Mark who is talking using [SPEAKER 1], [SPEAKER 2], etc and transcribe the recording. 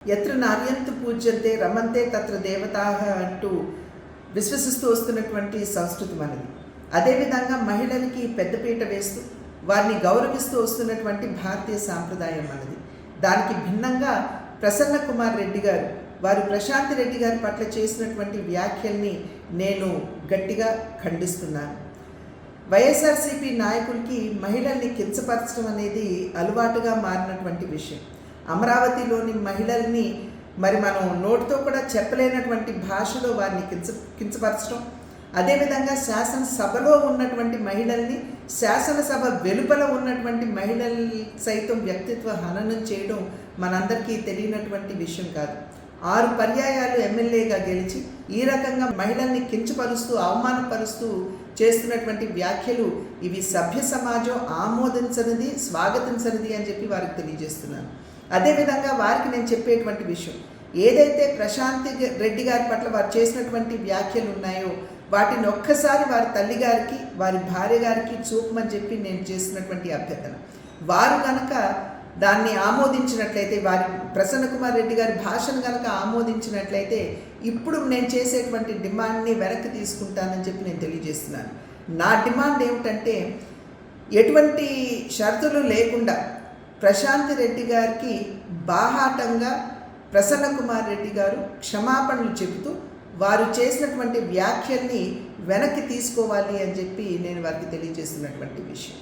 [SPEAKER 1] ఎత్ర నార్యంతు పూజ్యంతే రమంతే తత్ర దేవతాః అంటూ విశ్వసిస్తూ వస్తున్నటువంటి సంస్కృతి మనది. అదేవిధంగా మహిళలకి పెద్దపీట వేస్తూ వారిని గౌరవిస్తూ వస్తున్నటువంటి భారతీయ సాంప్రదాయం మనది. దానికి భిన్నంగా ప్రసన్న కుమార్ రెడ్డి గారు వారు ప్రశాంతి రెడ్డి గారి పట్ల చేసినటువంటి వ్యాఖ్యల్ని నేను గట్టిగా ఖండిస్తున్నాను. వైఎస్ఆర్సీపీ నాయకులకి మహిళల్ని కించపరచడం అనేది అలవాటుగా మారినటువంటి విషయం. అమరావతిలోని మహిళల్ని మనం నోటితో కూడా చెప్పలేనటువంటి భాషలో వారిని కించపరచడం, అదేవిధంగా శాసనసభలో ఉన్నటువంటి మహిళల్ని శాసనసభ వెలుపల ఉన్నటువంటి మహిళలు సైతం వ్యక్తిత్వ హననం చేయడం మనందరికీ తెలియనటువంటి విషయం కాదు. 6 పర్యాయాలు ఎమ్మెల్యేగా గెలిచి ఈ రకంగా మహిళల్ని కించపరుస్తూ అవమానపరుస్తూ చేస్తున్నటువంటి వ్యాఖ్యలు ఇవి సభ్య సమాజం ఆమోదించనిది, స్వాగతించనిది అని చెప్పి వారికి తెలియజేస్తున్నాను. అదేవిధంగా వారికి నేను చెప్పేటువంటి విషయం, ఏదైతే ప్రశాంతి రెడ్డి గారి పట్ల వారు చేసినటువంటి వ్యాఖ్యలు ఉన్నాయో వాటిని ఒక్కసారి వారి తల్లి గారికి వారి భార్య గారికి చూపమని చెప్పి నేను చేసినటువంటి అభ్యర్థన. వారు కనుక దాన్ని ఆమోదించినట్లయితే, వారి ప్రసన్న కుమార్ రెడ్డి గారి భాషను కనుక ఆమోదించినట్లయితే ఇప్పుడు నేను చేసేటువంటి డిమాండ్ని వెనక్కి తీసుకుంటానని చెప్పి నేను తెలియజేస్తున్నాను. నా డిమాండ్ ఏమిటంటే, ఎటువంటి షరతులు లేకుండా ప్రశాంతి రెడ్డి గారికి బాహాటంగా ప్రసన్న కుమార్ రెడ్డి గారు క్షమాపణలు చెబుతూ వారు చేసినటువంటి వ్యాఖ్యల్ని వెనక్కి తీసుకోవాలి అని చెప్పి నేను వారికి తెలియజేస్తున్నటువంటి విషయం.